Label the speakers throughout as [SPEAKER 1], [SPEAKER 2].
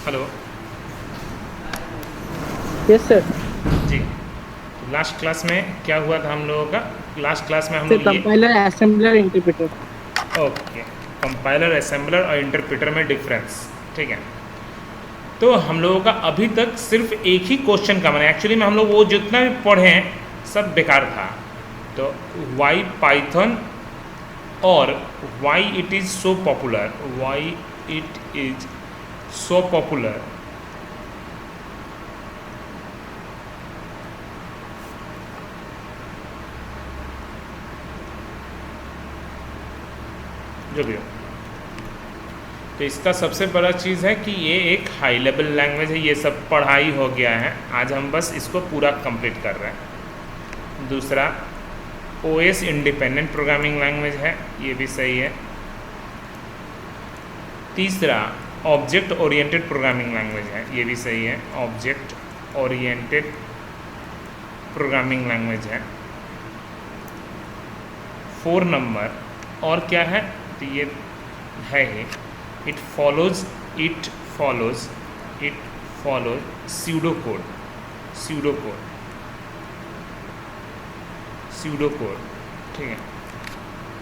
[SPEAKER 1] Hello.
[SPEAKER 2] Yes sir.
[SPEAKER 1] जी। Last class में क्या हुआ था हम लोगों का? लास्ट क्लास में हम
[SPEAKER 2] सर
[SPEAKER 1] लोग ये
[SPEAKER 2] compiler assembler interpreter.
[SPEAKER 1] Okay, compiler assembler और इंटरप्रेटर में डिफरेंस, ठीक है। तो हम लोगों का अभी तक सिर्फ एक ही क्वेश्चन का मैंने एक्चुअली में हम लोग वो जितना भी पढ़े हैं सब बेकार था। तो वाई पाइथन और why it is so popular, why it is so popular, जो भी हो। तो इसका सबसे बड़ा चीज़ है कि ये एक हाई लेवल लैंग्वेज है, ये सब पढ़ाई हो गया है, आज हम बस इसको पूरा कंप्लीट कर रहे हैं। दूसरा ओएस इंडिपेंडेंट प्रोग्रामिंग लैंग्वेज है, ये भी सही है। तीसरा ऑब्जेक्ट ओरिएंटेड प्रोग्रामिंग लैंग्वेज है, ये भी सही है, ऑब्जेक्ट ओरिएंटेड प्रोग्रामिंग लैंग्वेज है। 4 नंबर और क्या है? तो ये है ही, it follows it follows it follows pseudo code, pseudo code, pseudo code, ठीक है।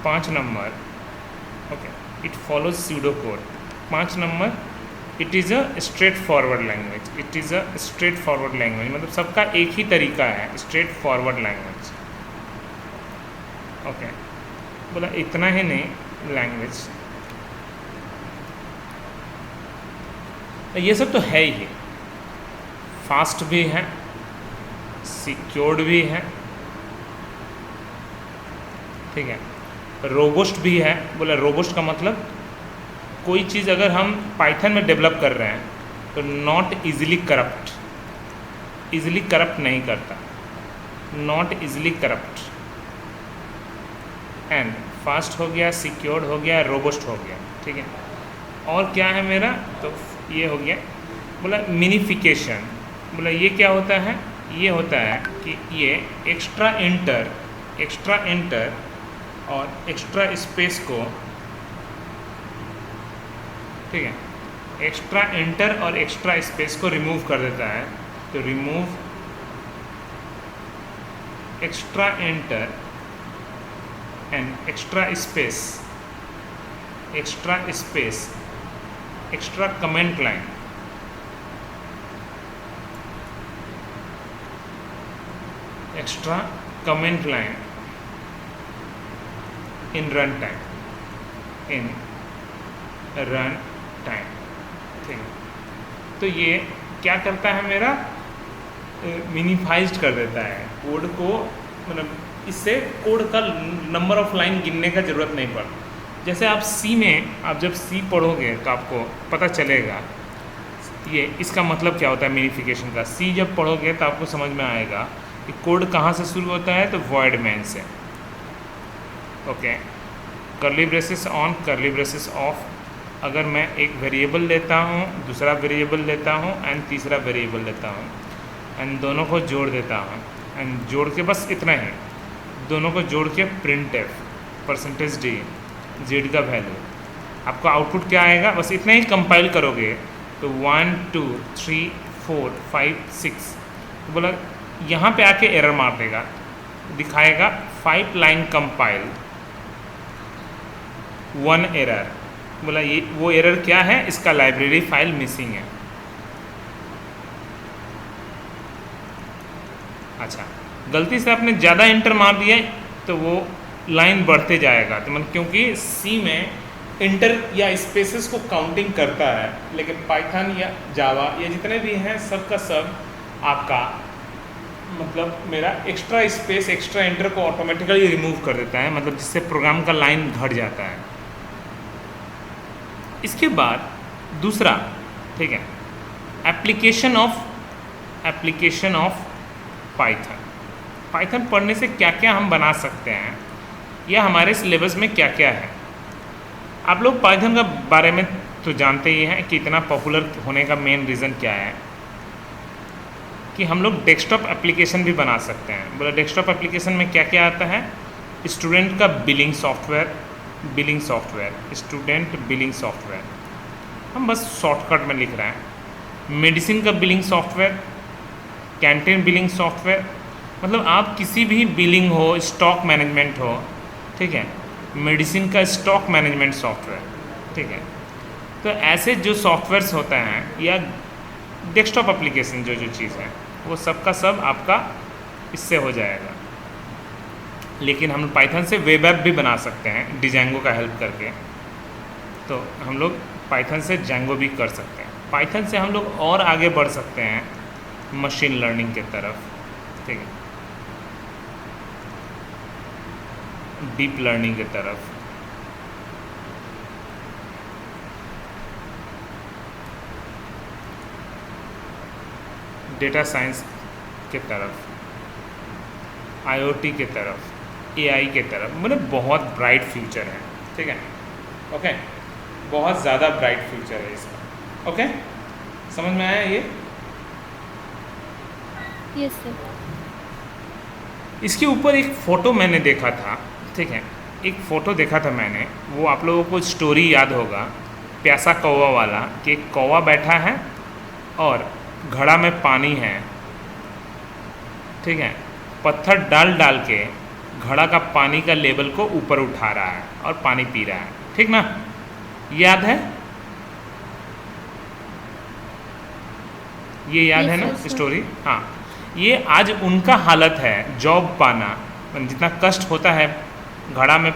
[SPEAKER 1] 5 number okay, it follows pseudo code. 5 number it is a straightforward language, it is a straightforward language, मतलब सबका एक ही तरीका है, straight forward language. Okay, बोला इतना ही नहीं लैंग्वेज, ये सब तो है ही, फास्ट भी है, सिक्योर्ड भी है, ठीक है, रोबस्ट भी है। बोला रोबस्ट का मतलब कोई चीज़ अगर हम पाइथन में डेवलप कर रहे हैं तो not easily corrupt, easily corrupt नहीं करता, not easily corrupt. And fast हो गया, सिक्योर्ड हो गया, रोबस्ट हो गया, ठीक है। और क्या है मेरा? तो ये हो गया। बोला मिनिफिकेशन, बोला ये क्या होता है? ये होता है कि ये एक्स्ट्रा एंटर और एक्स्ट्रा स्पेस को, ठीक है, एक्स्ट्रा एंटर और एक्स्ट्रा स्पेस को रिमूव कर देता है। तो remove extra enter and extra space, extra space, extra comment line, extra comment line in run time, in run time, ठीक है। तो ये क्या करता है मेरा? मिनिफाइज्ड कर देता है कोड को, मतलब इससे कोड का नंबर ऑफ लाइन गिनने का ज़रूरत नहीं पड़ता। जैसे आप सी में, आप जब सी पढ़ोगे तो आपको पता चलेगा ये इसका मतलब क्या होता है मिनिफिकेशन का। सी जब पढ़ोगे तो आपको समझ में आएगा कि कोड कहाँ से शुरू होता है, तो वॉइड मैन से। Okay, curly braces on, curly braces of. अगर मैं एक वेरिएबल लेता हूँ, दूसरा वेरिएबल लेता हूँ एंड तीसरा वेरिएबल लेता हूँ एंड दोनों को जोड़ देता हूँ एंड जोड़ के बस इतना ही, दोनों को जोड़ के print f percentage D Z का वैल्यू, आपका आउटपुट क्या आएगा? बस इतना ही कंपाइल करोगे तो 1 2 3 4 5 6, तो बोला यहाँ पे आके एरर मार देगा, दिखाएगा 5 लाइन कंपाइल 1 एरर। बोला ये वो एरर क्या है? इसका लाइब्रेरी फाइल मिसिंग है। अच्छा, गलती से आपने ज़्यादा एंटर मार दिया तो वो लाइन बढ़ते जाएगा, तो मतलब क्योंकि सी में इंटर या स्पेसेस को काउंटिंग करता है, लेकिन पाइथन या जावा या जितने भी हैं सब का सब आपका मतलब मेरा एक्स्ट्रा स्पेस एक्स्ट्रा एंटर को ऑटोमेटिकली रिमूव कर देता है, मतलब जिससे प्रोग्राम का लाइन घट जाता है। इसके बाद दूसरा, ठीक है, एप्लीकेशन ऑफ पाइथन। पाइथन पढ़ने से क्या क्या हम बना सकते हैं या हमारे सिलेबस में क्या क्या है। आप लोग पाइथन का बारे में तो जानते ही हैं कि इतना पॉपुलर होने का मेन रीज़न क्या है कि हम लोग डेस्कटॉप एप्लीकेशन भी बना सकते हैं। बोला डेस्कटॉप एप्लीकेशन में क्या क्या आता है? स्टूडेंट का billing software, student billing software, हम बस शॉर्टकट में लिख रहे हैं। मेडिसिन का billing software, canteen billing software, मतलब आप किसी भी बिलिंग हो, स्टॉक मैनेजमेंट हो, ठीक है, मेडिसिन का स्टॉक मैनेजमेंट सॉफ्टवेयर, ठीक है। तो ऐसे जो सॉफ्टवेयर्स होते हैं या डेस्कटॉप एप्लीकेशन जो जो चीज़ है वो सब का सब आपका इससे हो जाएगा। लेकिन हम पाइथन से वेब ऐप भी बना सकते हैं डिजेंगो का हेल्प करके। तो हम लोग पाइथन से जेंगो भी कर सकते हैं। पाइथन से हम लोग और आगे बढ़ सकते हैं मशीन लर्निंग के तरफ, ठीक है, डीप लर्निंग की तरफ। डेटा साइंस के तरफ, आईओटी के तरफ, एआई के तरफ, मतलब बहुत ब्राइट फ्यूचर है, ठीक है। ओके, बहुत ज़्यादा ब्राइट फ्यूचर है इसका। ओके, समझ में आया ये?
[SPEAKER 3] Yes sir.
[SPEAKER 1] इसके ऊपर एक फ़ोटो मैंने देखा था, ठीक है, एक फ़ोटो देखा था मैंने, वो आप लोगों को स्टोरी याद होगा प्यासा कौवा वाला, कि एक कौवा बैठा है और घड़ा में पानी है, ठीक है, पत्थर डाल डाल के घड़ा का पानी का लेवल को ऊपर उठा रहा है और पानी पी रहा है, ठीक ना? याद है? ये याद है ना
[SPEAKER 3] Yes, sir.
[SPEAKER 1] स्टोरी? हाँ, ये आज उनका हालत है जॉब पाना, जितना कष्ट होता है घड़ा में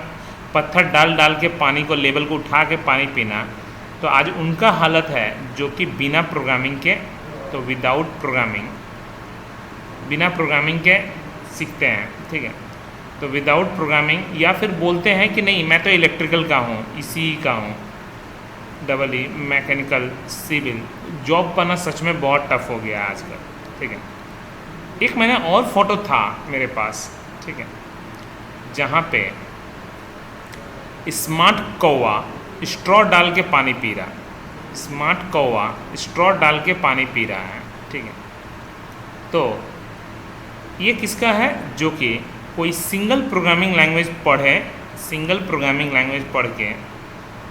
[SPEAKER 1] पत्थर डाल डाल के पानी को लेवल को उठा के पानी पीना, तो आज उनका हालत है जो कि बिना प्रोग्रामिंग के, तो विदाउट प्रोग्रामिंग, बिना प्रोग्रामिंग के सीखते हैं, ठीक है। तो विदाउट प्रोग्रामिंग, या फिर बोलते हैं कि नहीं मैं तो इलेक्ट्रिकल का हूँ, ईसीई का हूँ, double E, mechanical, civil, job पाना सच में बहुत टफ हो गया है आजकल, ठीक है। एक मैंने और फोटो था मेरे पास, ठीक है, जहाँ पे स्मार्ट कौवा स्ट्रॉ डाल के पानी पी रहा है, स्मार्ट कौवा स्ट्रॉ डाल के पानी पी रहा है, ठीक है। तो ये किसका है? जो कि कोई सिंगल प्रोग्रामिंग लैंग्वेज पढ़े, सिंगल प्रोग्रामिंग लैंग्वेज पढ़ के,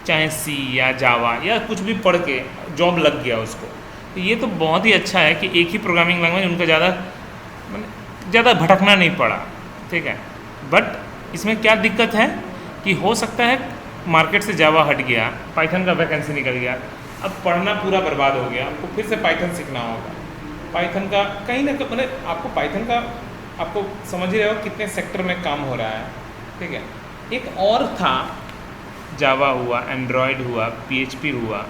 [SPEAKER 1] चाहे सी या जावा या कुछ भी पढ़ के जॉब लग गया उसको। तो ये तो बहुत ही अच्छा है कि एक ही प्रोग्रामिंग लैंग्वेज, उनको ज़्यादा भटकना नहीं पड़ा, ठीक है। बट इसमें क्या दिक्कत है कि हो सकता है मार्केट से जावा हट गया, पाइथन का वैकेंसी निकल गया, अब पढ़ना पूरा बर्बाद हो गया, आपको फिर से पाइथन सीखना होगा। पाइथन का कहीं ना कहीं मतलब आपको पाइथन का, आपको समझ ही रहे हो कितने सेक्टर में काम हो रहा है, ठीक है। एक और था, जावा हुआ, एंड्रॉयड हुआ, पीएचपी हुआ,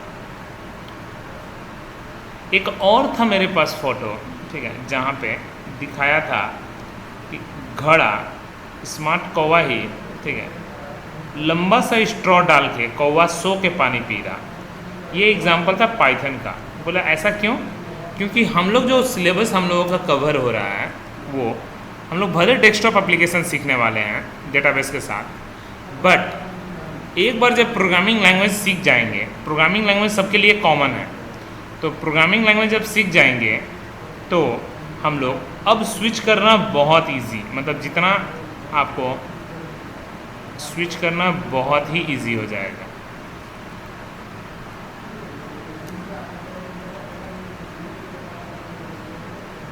[SPEAKER 1] एक और था मेरे पास फ़ोटो, ठीक है, जहाँ पे दिखाया था कि घड़ा, स्मार्ट कौवा ही, ठीक है, लंबा सा स्ट्रॉ डाल के कौवा सो के पानी पी रहा। ये एग्जाम्पल था पाइथन का। बोला ऐसा क्यों? क्योंकि हम लोग जो सिलेबस हम लोगों का कवर हो रहा है, वो हम लोग भले डेस्कटॉप एप्लीकेशन सीखने वाले हैं डेटाबेस के साथ, बट एक बार जब प्रोग्रामिंग लैंग्वेज सीख जाएंगे, प्रोग्रामिंग लैंग्वेज सबके लिए कॉमन है, तो प्रोग्रामिंग लैंग्वेज जब सीख जाएंगे तो हम लोग अब स्विच करना बहुत इजी, मतलब जितना आपको स्विच करना बहुत ही इजी हो जाएगा।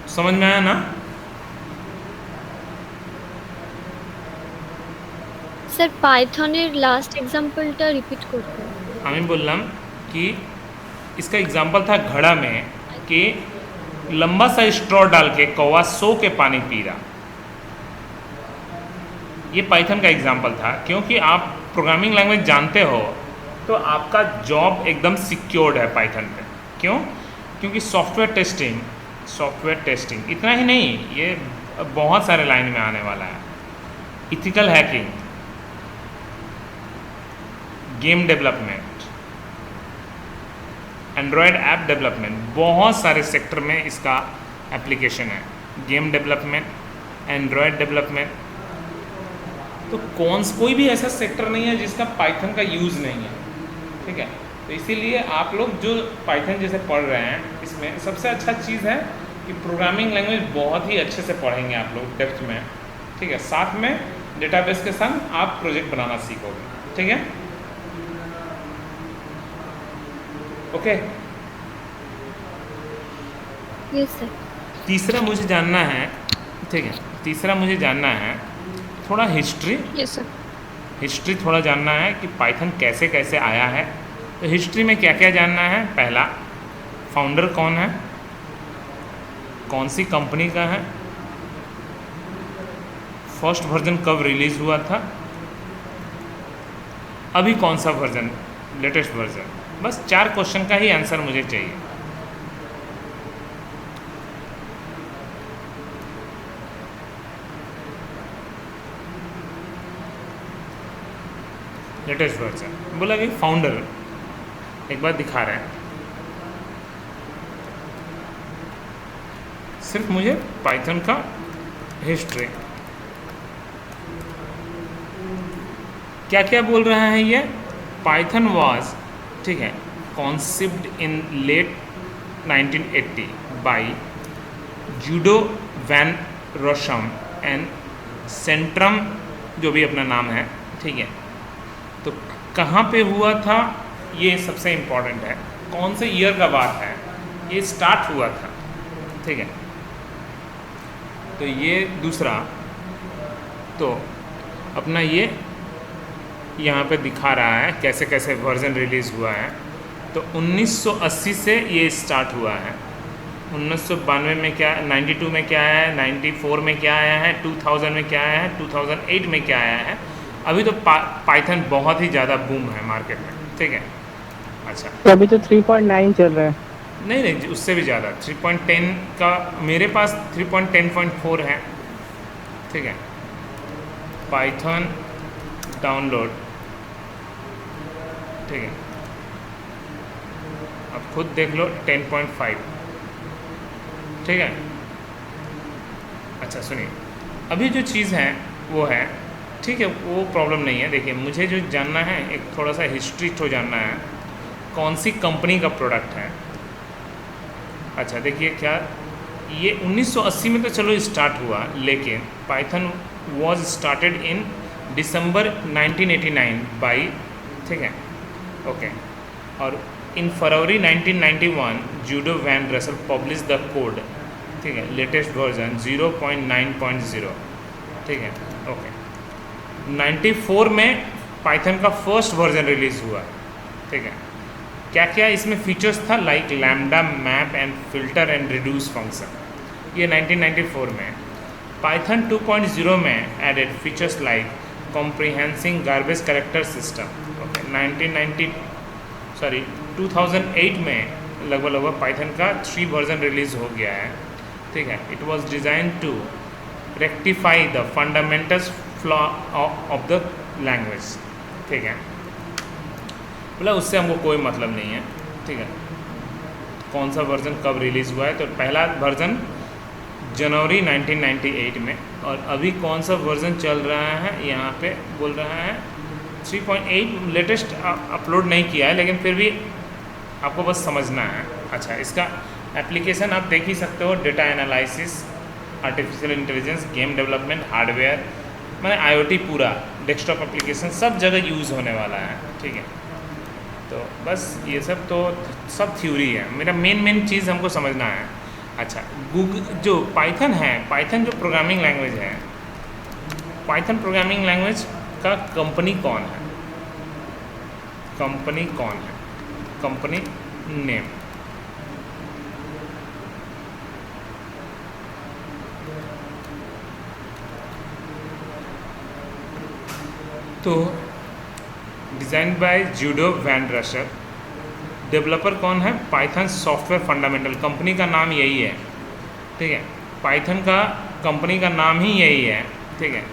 [SPEAKER 1] समझ में आया ना?
[SPEAKER 3] স্যার পাইথনের লাস্ট এক্সাম্পলটা রিপিট করতে।
[SPEAKER 1] আমি বললাম कि इसका एग्जाम्पल था घड़ा में कि लंबा सा स्ट्रॉ डाल के कौवा सो के पानी पी रहा। ये पाइथन का एग्जाम्पल था, क्योंकि आप प्रोग्रामिंग लैंग्वेज जानते हो तो आपका जॉब एकदम सिक्योर्ड है पाइथन पे। क्यों? क्योंकि सॉफ्टवेयर टेस्टिंग इतना ही नहीं, ये बहुत सारे लाइन में आने वाला है। Ethical hacking, game development, Android app development, बहुत सारे सेक्टर में इसका एप्लीकेशन है। गेम डेवलपमेंट, एंड्रॉयड डेवलपमेंट, तो कोई भी ऐसा सेक्टर नहीं है जिसका पाइथन का यूज़ नहीं है, ठीक है। तो इसीलिए आप लोग जो पाइथन जैसे पढ़ रहे हैं, इसमें सबसे अच्छा चीज़ है कि प्रोग्रामिंग लैंग्वेज बहुत ही अच्छे से पढ़ेंगे आप लोग डेप्थ में, ठीक है। साथ में डेटाबेस के संग आप प्रोजेक्ट बनाना सीखोगे, ठीक है। Okay,
[SPEAKER 3] yes sir.
[SPEAKER 1] तीसरा मुझे जानना है, ठीक है, तीसरा मुझे जानना है थोड़ा हिस्ट्री,
[SPEAKER 3] यस सर।
[SPEAKER 1] हिस्ट्री थोड़ा जानना है कि पाइथन कैसे कैसे आया है। तो हिस्ट्री में क्या क्या जानना है? पहला, फाउंडर कौन है, कौन सी कंपनी का है, फर्स्ट वर्जन कब रिलीज़ हुआ था, अभी कौन सा वर्जन, लेटेस्ट वर्जन। बस 4 क्वेश्चन का ही आंसर मुझे चाहिए। लेटेस्ट वर्जन बोला कि फाउंडर, एक बार दिखा रहे हैं, सिर्फ मुझे पाइथन का हिस्ट्री क्या क्या बोल रहा है ये। पाइथन वाज, ठीक है, concept in late 1980 by Guido van Rossum and Centrum, जो भी अपना नाम है, ठीक है। तो कहाँ पे हुआ था ये सबसे इम्पोर्टेंट है, कौन से ईयर का बात है, ये स्टार्ट हुआ था, ठीक है। तो ये दूसरा, तो अपना ये यहाँ पे दिखा रहा है कैसे कैसे वर्जन रिलीज़ हुआ है। तो 1980 से ये स्टार्ट हुआ है, 1992 में क्या, 92 में क्या आया है, 94 में क्या आया है, 2000 में क्या आया है, 2008 में क्या आया है। अभी तो पाइथन बहुत ही ज़्यादा बूम है मार्केट में, ठीक है। अच्छा,
[SPEAKER 2] तो अभी तो 3.9 चल रहा है।
[SPEAKER 1] नहीं नहीं, उससे भी ज़्यादा 3.10 का मेरे पास 3.10.4 है, ठीक है। पाइथन डाउनलोड, ठीक है, अब खुद देख लो 10.5, ठीक है। अच्छा सुनिए, अभी जो चीज़ है वो है, ठीक है, वो प्रॉब्लम नहीं है। देखिए मुझे जो जानना है, एक थोड़ा सा हिस्ट्री तो जानना है, कौन सी कंपनी का प्रोडक्ट है। अच्छा देखिए, क्या ये 1980 में तो चलो स्टार्ट हुआ, लेकिन Python was started in December 1989 by, ठीक है, ओके। और in February 1991 Guido van Rossum publish the code, ठीक है, लेटेस्ट वर्जन 0.9.0, ठीक है, ओके। 94 में पाइथन का फर्स्ट वर्जन रिलीज़ हुआ, ठीक है। क्या क्या इसमें फीचर्स था, like lambda map and filter and reduce function, ये 1994 में। पाइथन 2.0 में added features like comprehensing garbage collector system, okay. 2008 में लगभग पाइथन का 3 वर्जन रिलीज़ हो गया है, ठीक है। It was design to rectify the fundamentals flaw of the language, ठीक है। मतलब उससे हमको कोई मतलब नहीं है, ठीक है, कौन सा वर्जन कब रिलीज़ हुआ है। तो पहला वर्जन जनवरी 1998 में, और अभी कौन सा वर्जन चल रहा है यहाँ पे बोल रहा है 3.8, लेटेस्ट अपलोड नहीं किया है, लेकिन फिर भी आपको बस समझना है। अच्छा, इसका एप्लीकेशन आप देख ही सकते हो, data analysis, artificial intelligence, game development, hardware, मैंने IoT पूरा डेस्कटॉप एप्लीकेशन सब जगह यूज़ होने वाला है, ठीक है। तो बस ये सब तो सब थ्योरी है, मेरा मेन चीज़ हमको समझना है। अच्छा, गूगल जो पाइथन है, पाइथन जो प्रोग्रामिंग लैंग्वेज है, पाइथन प्रोग्रामिंग लैंग्वेज का कंपनी कौन है, कंपनी कौन है, कंपनी नेम। तो design by Guido van Rossum, developer कौन है, पाइथन सॉफ्टवेयर फंडामेंटल, कंपनी का नाम यही है, ठीक है। पाइथन का कंपनी का नाम ही यही है, ठीक है।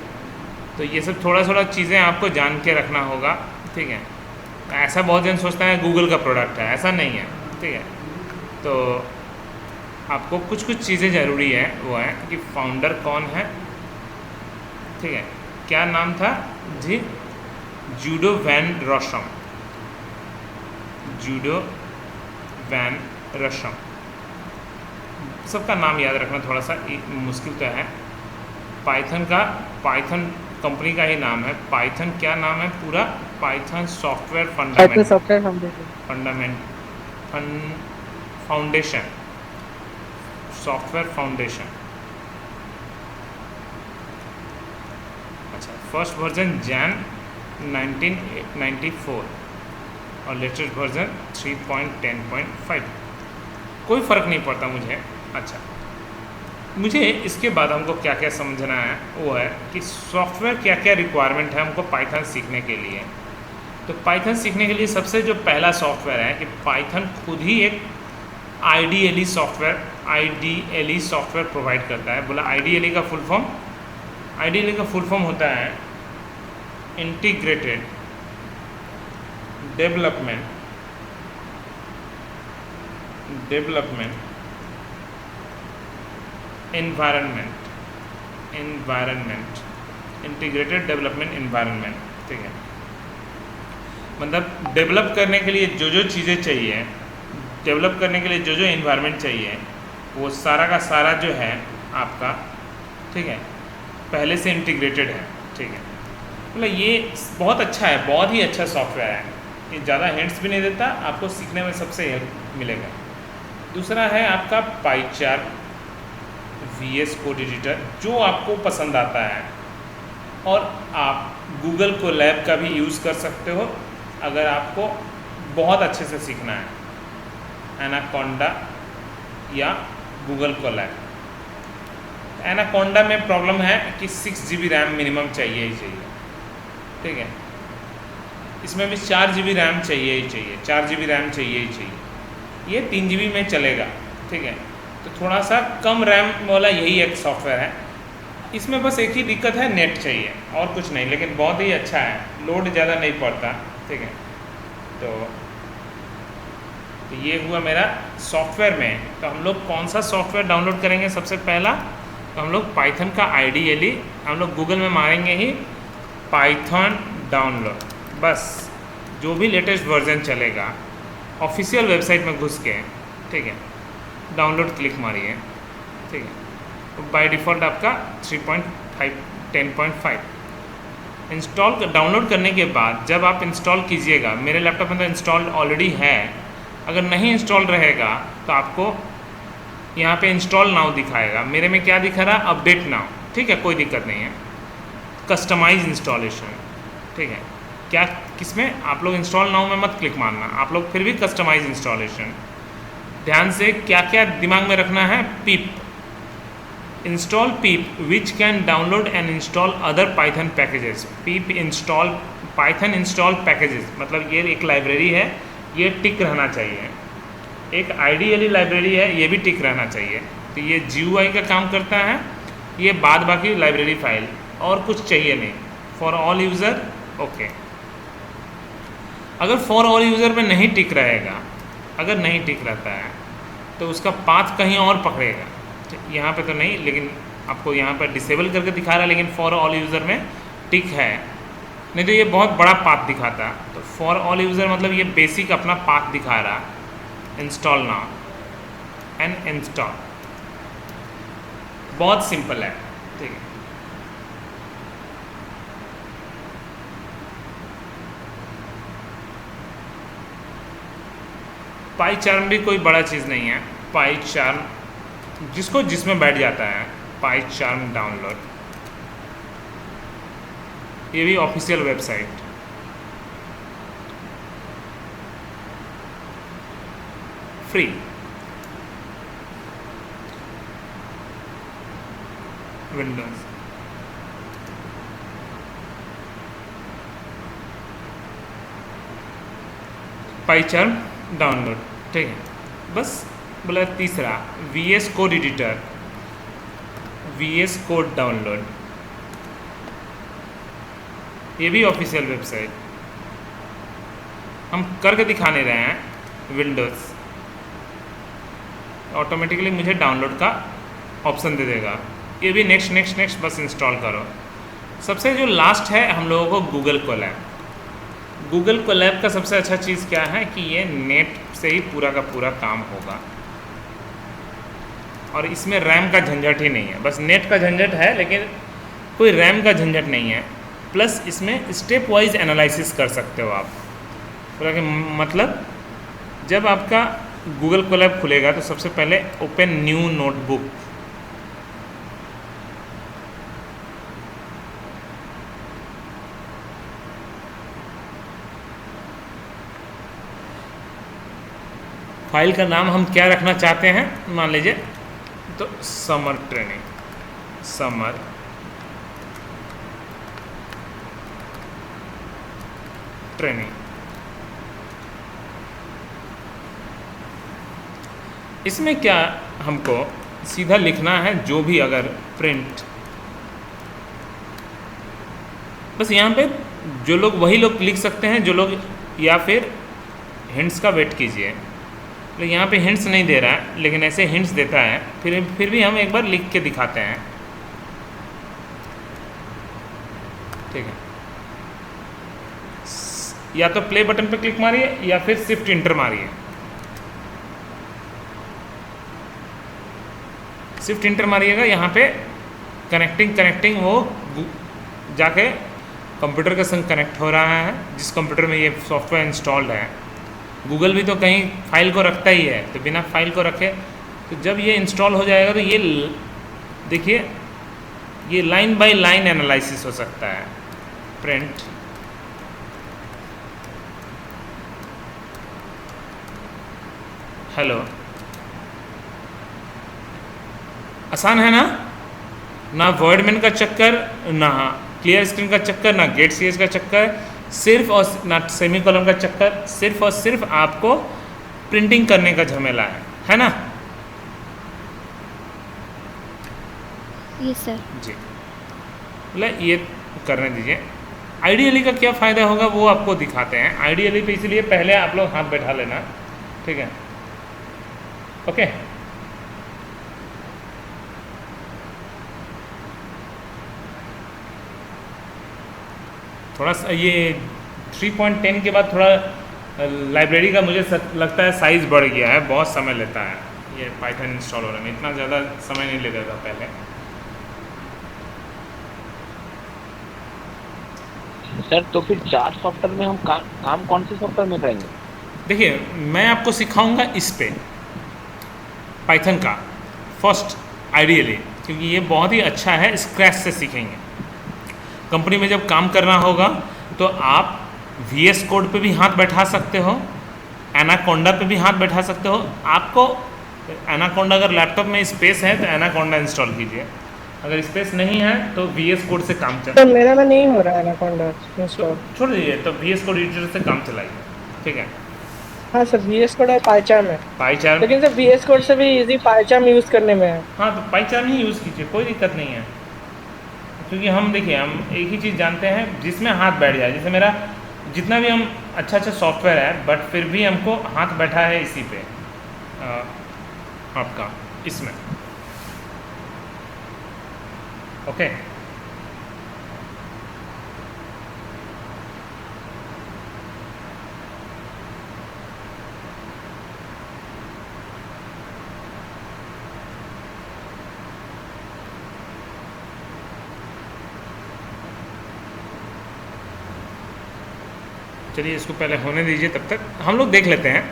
[SPEAKER 1] तो ये सब थोड़ा थोड़ा चीज़ें आपको जान के रखना होगा, ठीक है। ऐसा बहुत जन सोचता है गूगल का प्रोडक्ट है, ऐसा नहीं है, ठीक है। तो आपको कुछ कुछ चीज़ें ज़रूरी है, वो है कि फाउंडर कौन है, ठीक है, क्या नाम था जी, जूडो वैन रोशम, जूडो वैन रशम, सबका नाम याद रखना थोड़ा सा मुश्किल तो है। पाइथन का, पाइथन कंपनी का ही नाम है, पाइथन क्या नाम है पूरा, Python software
[SPEAKER 2] Python software
[SPEAKER 1] foundation, software foundation. अच्छा, फर्स्ट वर्जन जैन 1994 और लेटेस्ट वर्जन 3.10.5। कोई फ़र्क नहीं पड़ता मुझे। अच्छा, मुझे इसके बाद हमको क्या क्या समझना है वो है कि सॉफ्टवेयर क्या क्या रिक्वायरमेंट है हमको पाइथन सीखने के लिए। तो पाइथन सीखने के लिए सबसे जो पहला सॉफ्टवेयर है कि पाइथन खुद ही एक आईडीएलई सॉफ्टवेयर प्रोवाइड करता है। बोला आईडीएलई का फुल फॉर्म, आईडीएलई का फुल फॉर्म होता है integrated development environment integrated development environment. ठीक है, मतलब डेवलप करने के लिए जो जो चीज़ें चाहिए, डेवलप करने के लिए जो जो एनवायरनमेंट चाहिए, वो सारा का सारा जो है आपका, ठीक है, पहले से इंटीग्रेटेड है। ठीक है, मतलब ये बहुत अच्छा है, बहुत ही अच्छा सॉफ्टवेयर है। ये ज़्यादा हिंट्स भी नहीं देता, आपको सीखने में सबसे हेल्प मिलेगा। दूसरा है आपका पाइचार्म VS कोड एडिटर, जो आपको पसंद आता है, और आप गूगल कोलैब का भी यूज़ कर सकते हो अगर आपको बहुत अच्छे से सीखना है। एनाकोंडा या गूगल कोलैब। एनाकोंडा में प्रॉब्लम है कि 6 GB रैम मिनिमम चाहिए ही चाहिए। ठीक है, इसमें भी 4 GB रैम चाहिए ही चाहिए, 4 GB रैम चाहिए ही चाहिए। ये 3 GB में चलेगा। ठीक है, तो थोड़ा सा कम रैम वाला यही एक सॉफ्टवेयर है। इसमें बस एक ही दिक्कत है, नेट चाहिए और कुछ नहीं, लेकिन बहुत ही अच्छा है, लोड ज़्यादा नहीं पड़ता। ठीक है, तो ये हुआ मेरा सॉफ्टवेयर में। तो हम लोग कौन सा सॉफ्टवेयर डाउनलोड करेंगे सबसे पहला? तो हम लोग पाइथन का आईडीएलई हम लोग गूगल में मारेंगे ही पाइथन डाउनलोड, बस जो भी लेटेस्ट वर्जन चलेगा ऑफिशियल वेबसाइट में घुस के, ठीक है, डाउनलोड क्लिक मारिए। ठीक है, तो बाय डिफ़ॉल्ट आपका 3.10.5 इंस्टॉल डाउनलोड करने के बाद जब आप इंस्टॉल कीजिएगा, मेरे लैपटॉप में तो इंस्टॉल ऑलरेडी है, अगर नहीं इंस्टॉल रहेगा तो आपको यहाँ पे इंस्टॉल नाउ दिखाएगा। मेरे में क्या दिखा रहा है? Update now. ठीक है, कोई दिक्कत नहीं है। कस्टमाइज इंस्टॉलेशन, ठीक है, क्या किसमें आप लोग इंस्टॉल नाउ में मत क्लिक मारना, आप लोग फिर भी कस्टमाइज इंस्टॉलेशन। ध्यान से क्या क्या दिमाग में रखना है? Pip, install pip which can download and install other Python packages. Pip install Python install packages, मतलब ये एक लाइब्रेरी है, ये टिक रहना चाहिए। एक आईडीएलई लाइब्रेरी है, ये भी टिक रहना चाहिए। तो ये GUI का काम करता है, ये बाद बाकी लाइब्रेरी फाइल, और कुछ चाहिए नहीं। For all user, okay. अगर फॉर ऑल यूज़र में नहीं टिक रहेगा, अगर नहीं टिक रहता है तो उसका पाथ कहीं और पकड़ेगा। यहाँ पे तो नहीं, लेकिन आपको यहाँ पर डिसेबल करके दिखा रहा है, लेकिन फॉर ऑल यूज़र में टिक है, नहीं तो ये बहुत बड़ा पाथ दिखाता। तो फॉर ऑल यूज़र मतलब ये बेसिक अपना पाथ दिखा रहा। इंस्टॉल नाउ एंड इंस्टॉल, बहुत सिंपल है। ठीक है, पाइचार्म भी कोई बड़ा चीज़ नहीं है। पाइचार्म जिसको जिसमें बैठ जाता है, पाइचार्म डाउनलोड, ये भी official website. Free, Windows, PyCharm download. ठीक है, बस बोला। तीसरा VS code editor, VS code download, ये भी ऑफिशियल वेबसाइट। हम करके दिखा नहीं रहे हैं। विंडोज़ ऑटोमेटिकली मुझे डाउनलोड का ऑप्शन दे देगा। ये भी नेक्स्ट नेक्स्ट नेक्स्ट, बस इंस्टॉल करो। सबसे जो लास्ट है हम लोगों को गूगल कोलैब। गूगल कोलैब का सबसे अच्छा चीज़ क्या है कि ये नेट से ही पूरा का पूरा काम होगा, और इसमें रैम का झंझट ही नहीं है। बस नेट का झंझट है, लेकिन कोई रैम का झंझट नहीं है। प्लस इसमें स्टेप वाइज एनालिसिस कर सकते हो आप। पूरा के मतलब जब आपका गूगल कोलैब खुलेगा तो सबसे पहले ओपन न्यू नोटबुक। फाइल का नाम हम क्या रखना चाहते हैं, मान लीजिए तो समर ट्रेनिंग, समर ट्रेनिंग। इसमें क्या हमको सीधा लिखना है जो भी, अगर प्रिंट, बस यहाँ पे जो लोग वही लोग लिख सकते हैं जो लोग, या फिर हिंट्स का वेट कीजिए। तो यहाँ पे हिंट्स नहीं दे रहा है, लेकिन ऐसे हिंट्स देता है, फिर भी हम एक बार लिख के दिखाते हैं, ठीक है। या तो प्ले बटन पे क्लिक मारिए या फिर शिफ्ट इंटर मारिए। शिफ्ट इंटर मारिएगा, यहाँ पे कनेक्टिंग वो जाके कंप्यूटर के संग कनेक्ट हो रहा है, जिस कंप्यूटर में ये सॉफ्टवेयर इंस्टॉल्ड है। गूगल भी तो कहीं फाइल को रखता ही है, तो बिना फाइल को रखे, तो जब ये इंस्टॉल हो जाएगा तो ये देखिए, ये लाइन बाय लाइन एनालिसिस हो सकता है। प्रिंट हेलो, आसान है ना वर्डमैन का चक्कर, ना क्लियर स्क्रीन का चक्कर, ना गेट सीएस का चक्कर, सिर्फ और ना सेमीकोलन का चक्कर, सिर्फ और सिर्फ आपको प्रिंटिंग करने का झमेला है ना।
[SPEAKER 3] Yes sir.
[SPEAKER 1] जी, मतलब ये करने दीजिए। आइडियली का क्या फ़ायदा होगा वो आपको दिखाते हैं। आइडियली पे इसलिए पहले आप लोग हाथ बैठा लेना, ठीक है, ओके। थोड़ा सा ये 3.10 के बाद थोड़ा लाइब्रेरी का मुझे लगता है साइज़ बढ़ गया है, बहुत समय लेता है ये पाइथन इंस्टॉल होने में, इतना ज़्यादा समय नहीं लेता था पहले।
[SPEAKER 4] सर तो फिर 4 सॉफ्टवेयर में हम काम कौन से सॉफ्टवेयर में करेंगे?
[SPEAKER 1] देखिए, मैं आपको सिखाऊंगा इस पे पाइथन का फर्स्ट आइडियली, क्योंकि ये बहुत ही अच्छा है, स्क्रैच से सीखेंगे। कंपनी में जब काम करना होगा तो आप VS कोड पे भी हाथ बैठा सकते हो, एनाकोंडा पे भी हाथ बैठा सकते हो। आपको एनाकोंडा, अगर लैपटॉप में स्पेस है तो एनाकोंडा इंस्टॉल कीजिए, अगर स्पेस नहीं है तो VS कोड से काम
[SPEAKER 2] तो
[SPEAKER 1] चलाइए।
[SPEAKER 2] मेरा में नहीं हो रहा है एनाकोंडा इंस्टॉल।
[SPEAKER 1] छोड़ दीजिए, तो VS कोड एडिटर से काम चलाइए, ठीक है।
[SPEAKER 2] हाँ सर, VS कोड और पाइचार्म है,
[SPEAKER 1] पाइचार्म,
[SPEAKER 2] लेकिन सर VS कोड से भी इजी पाइचार्म यूज़ करने में है।
[SPEAKER 1] हाँ तो पाइचार्म ही यूज़ कीजिए, कोई दिक्कत नहीं है। क्योंकि हम देखिए, हम एक ही चीज़ जानते हैं जिसमें हाथ बैठ जाए। जैसे मेरा जितना भी हम अच्छा सॉफ्टवेयर है, बट फिर भी हमको हाथ बैठा है इसी पे, आपका इसमें, ओके। चलिए इसको पहले होने दीजिए, तब तक हम लोग देख लेते हैं।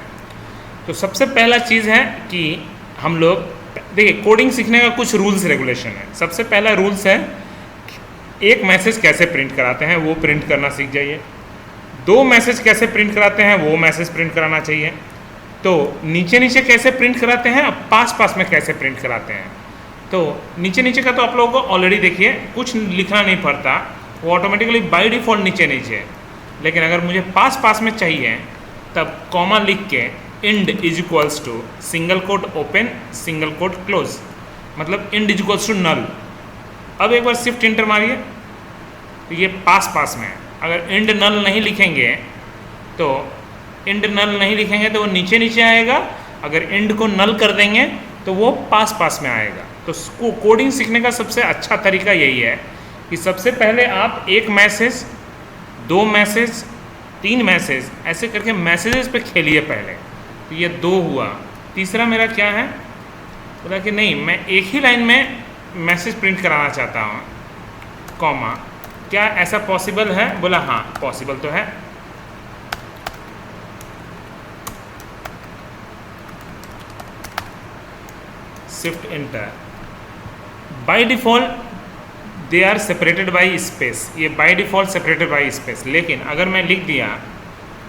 [SPEAKER 1] तो सबसे पहला चीज़ है कि हम लोग देखिए, कोडिंग सीखने का कुछ रूल्स रेगुलेशन है। सबसे पहला रूल्स है, एक मैसेज कैसे प्रिंट कराते हैं वो प्रिंट करना सीख जाइए। 2 मैसेज कैसे प्रिंट कराते हैं वो मैसेज प्रिंट कराना चाहिए। तो नीचे नीचे कैसे प्रिंट कराते हैं, अब पास पास में कैसे प्रिंट कराते हैं। तो नीचे नीचे का तो आप लोगों को ऑलरेडी देखिए, कुछ लिखना नहीं पड़ता, वो ऑटोमेटिकली बाय डिफ़ॉल्ट नीचे नीचे है। लेकिन अगर मुझे पास पास में चाहिए तब कॉमा लिख के end is equals to single quote open single quote close, मतलब end is equals to null. अब एक बार शिफ्ट इंटर मारिए तो ये पास पास में है। अगर इंड नल नहीं लिखेंगे तो वो नीचे नीचे आएगा, अगर इंड को नल कर देंगे तो वो पास पास में आएगा। तो कोडिंग सीखने का सबसे अच्छा तरीका यही है कि सबसे पहले आप एक मैसेज, 2 मैसेज, 3 मैसेज, ऐसे करके मैसेजेस पे खेलिए पहले। तो ये 2 हुआ। तीसरा मेरा क्या है, बोला कि नहीं, मैं एक ही लाइन में मैसेज प्रिंट कराना चाहता हूँ, कॉमा, क्या ऐसा पॉसिबल है? बोला हाँ पॉसिबल तो है। Shift enter. By default they are separated by space, ये by default separated by space, लेकिन अगर मैं लिख दिया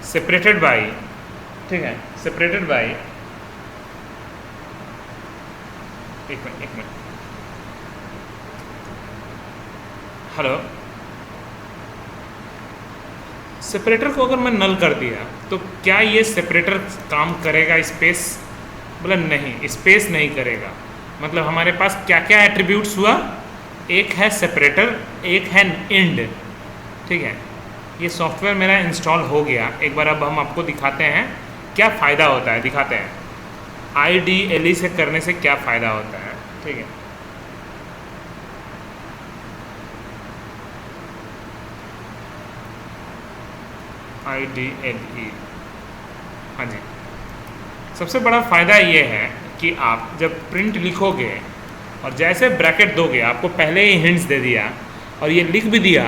[SPEAKER 1] सेपरेटेड बाय, ठीक है, सेपरेटेड बाय, एक मिनट, हेलो, सेपरेटर को अगर मैं नल कर दिया तो क्या ये सेपरेटर काम करेगा स्पेस? बोला नहीं, स्पेस नहीं करेगा। मतलब हमारे पास क्या क्या एट्रीब्यूट्स हुआ, एक है सेपरेटर, एक है इंड, ठीक है। ये सॉफ्टवेयर मेरा इंस्टॉल हो गया। एक बार अब हम आपको दिखाते हैं क्या फ़ायदा होता है, दिखाते हैं IDLE से करने से क्या फ़ायदा होता है, ठीक है। IDLE, हाँ जी। सबसे बड़ा फ़ायदा ये है कि आप जब प्रिंट लिखोगे और जैसे ब्रैकेट दोगे, आपको पहले ही हिंट्स दे दिया और ये लिख भी दिया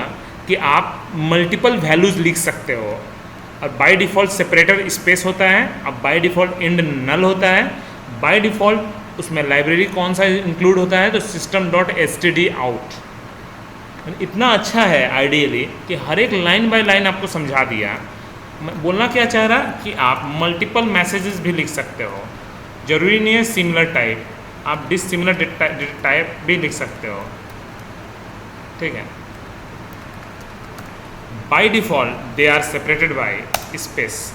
[SPEAKER 1] कि आप मल्टीपल वैल्यूज़ लिख सकते हो। और बाय डिफ़ॉल्ट सेपरेटर स्पेस होता है, अब बाय डिफ़ॉल्ट इंड नल होता है, बाय डिफ़ॉल्ट उसमें लाइब्रेरी कौन सा इंक्लूड होता है, तो system.std out। इतना अच्छा है IDLE कि हर एक लाइन बाय लाइन आपको समझा दिया। मैं बोलना क्या चाह रहा कि आप मल्टीपल मैसेजेस भी लिख सकते हो, ज़रूरी नहीं है सिमिलर टाइप, आप डिसिमिलर टाइप भी लिख सकते हो, ठीक है। By default they are separated by space,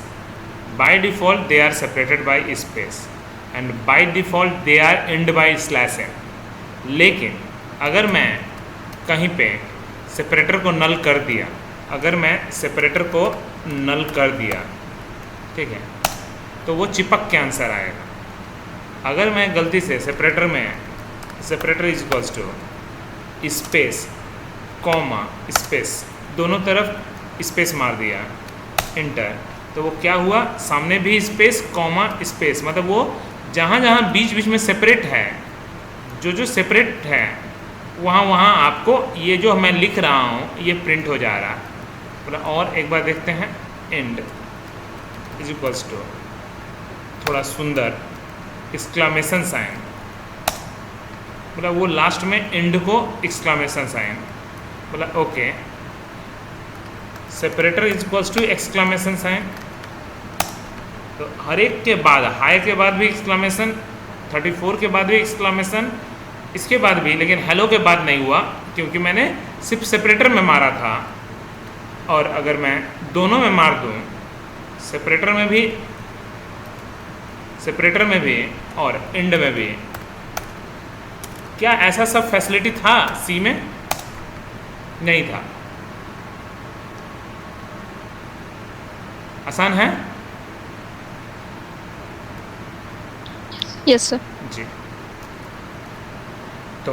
[SPEAKER 1] by default they are separated by space, and by default they are and by /n। लेकिन अगर मैं कहीं पे सेपरेटर को नल कर दिया, अगर मैं सेपरेटर को नल कर दिया, ठीक है, तो वो चिपक के आंसर आएगा। अगर मैं गलती से सेपरेटर में separator is equals to space comma space, दोनों तरफ स्पेस मार दिया, इंटर, तो वो क्या हुआ, सामने भी स्पेस कॉमा स्पेस, मतलब वो जहाँ जहाँ बीच बीच में सेपरेट है, जो सेपरेट है वहाँ वहाँ आपको ये जो मैं लिख रहा हूँ ये प्रिंट हो जा रहा है। बोला और एक बार देखते हैं, एंड इज इक्वल्स टू थोड़ा सुंदर एक्सक्लामेशन साइन, बोला वो लास्ट में एंड को एक्सक्लामेशन साइन, बोला okay, separator is equals to exclamation sign, तो हर एक के बाद, हाई के बाद भी एक्सक्लामेशन, 34 के बाद भी एक्सक्लामेशन, इसके बाद भी, लेकिन हेलो के बाद नहीं हुआ क्योंकि मैंने सिर्फ सेपरेटर में मारा था। और अगर मैं दोनों में मार दूं, सेपरेटर में भी और एंड में भी, क्या ऐसा सब फैसिलिटी था सी में? नहीं था। आसान है?
[SPEAKER 3] Yes sir.
[SPEAKER 1] जी। तो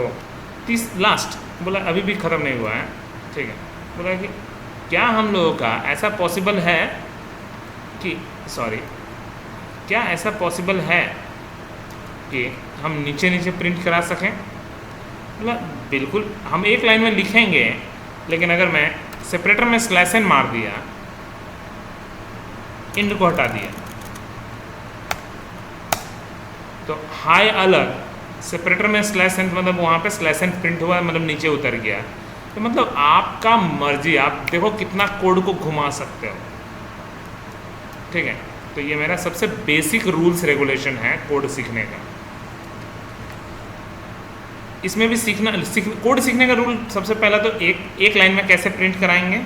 [SPEAKER 1] लास्ट बोला अभी भी ख़त्म नहीं हुआ है, ठीक है। बोला कि क्या हम लोगों का ऐसा पॉसिबल है कि क्या ऐसा पॉसिबल है कि हम नीचे नीचे प्रिंट करा सकें? बोला बिल्कुल, हम एक लाइन में लिखेंगे, लेकिन अगर मैं सेपरेटर में /n मार दिया, इंड को हटा दिया, तो हाई अलग, सेपरेटर में /n, मतलब वहाँ पे /n प्रिंट हुआ, मतलब नीचे उतर गया। तो मतलब आपका मर्जी, आप देखो कितना कोड को घुमा सकते हो, ठीक है। तो ये मेरा सबसे बेसिक रूल्स रेगुलेशन है कोड सीखने का। इसमें भी कोड सीखने का रूल, सबसे पहला तो एक लाइन में कैसे प्रिंट कराएंगे,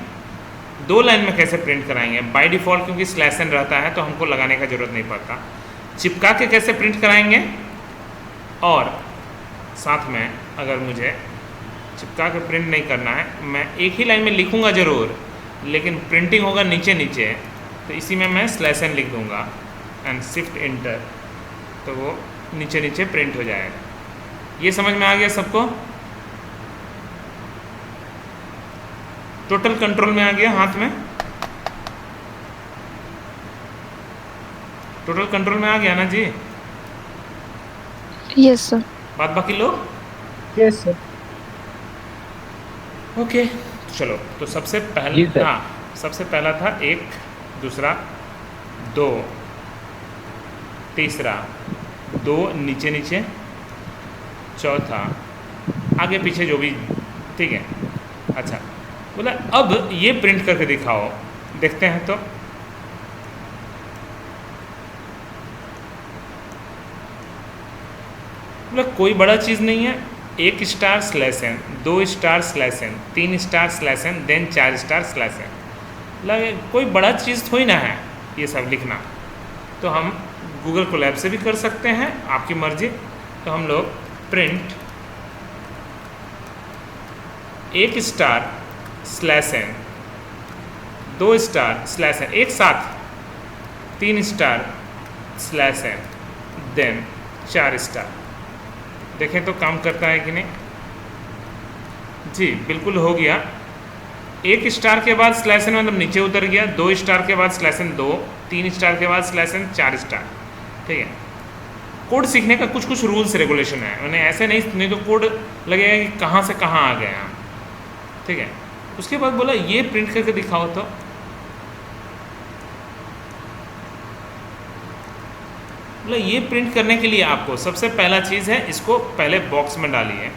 [SPEAKER 1] 2 लाइन में कैसे प्रिंट कराएंगे। बाय डिफ़ॉल्ट क्योंकि /n रहता है तो हमको लगाने का ज़रूरत नहीं पड़ता। चिपका के कैसे प्रिंट कराएंगे, और साथ में अगर मुझे चिपका के प्रिंट नहीं करना है, मैं एक ही लाइन में लिखूंगा ज़रूर, लेकिन प्रिंटिंग होगा नीचे नीचे, तो इसी में मैं /n लिख दूंगा एंड शिफ्ट इंटर, तो वो नीचे नीचे प्रिंट हो जाएगा। ये समझ में आ गया सबको? टोटल कंट्रोल में आ गया हाथ में, टोटल कंट्रोल में आ गया ना जी?
[SPEAKER 3] Yes sir.
[SPEAKER 1] बात बाकी लोग?
[SPEAKER 2] Yes sir.
[SPEAKER 1] ओके चलो, तो सबसे
[SPEAKER 4] जी
[SPEAKER 1] पहले,
[SPEAKER 4] सर।
[SPEAKER 1] हाँ, सबसे पहला था 1, दूसरा 2, तीसरा 2 नीचे नीचे, चौथा, आगे पीछे जो भी, ठीक है। अच्छा, बोला अब ये प्रिंट करके दिखाओ, देखते हैं तो। बोला कोई बड़ा चीज़ नहीं है, 1 star slash n, 2 star slash n, 3 star slash n, then 4 star slash n. मतलब कोई बड़ा चीज़ थोड़ी ना है ये सब लिखना। तो हम गूगल कोलैब से भी कर सकते हैं, आपकी मर्जी। तो हम लोग print 1 star slash n, 2 star slash n, एक साथ 3 star slash n, then 4 star. देखें तो काम करता है कि नहीं? जी बिल्कुल हो गया। 1 स्टार के बाद स्लैश एन मतलब नीचे उतर गया, 2 स्टार के बाद स्लैश एन 2, 3 स्टार के बाद स्लैश एन 4 स्टार। ठीक है, कोड सीखने का कुछ कुछ रूल्स रेगुलेशन है, मैंने ऐसे नहीं तो कोड लगेगा कि कहाँ से कहाँ आ गए हम। ठीक है, उसके बाद बोला ये प्रिंट करके दिखाओ तो। बोला ये प्रिंट करने के लिए आपको सबसे पहला चीज़ है, इसको पहले बॉक्स में डालिए।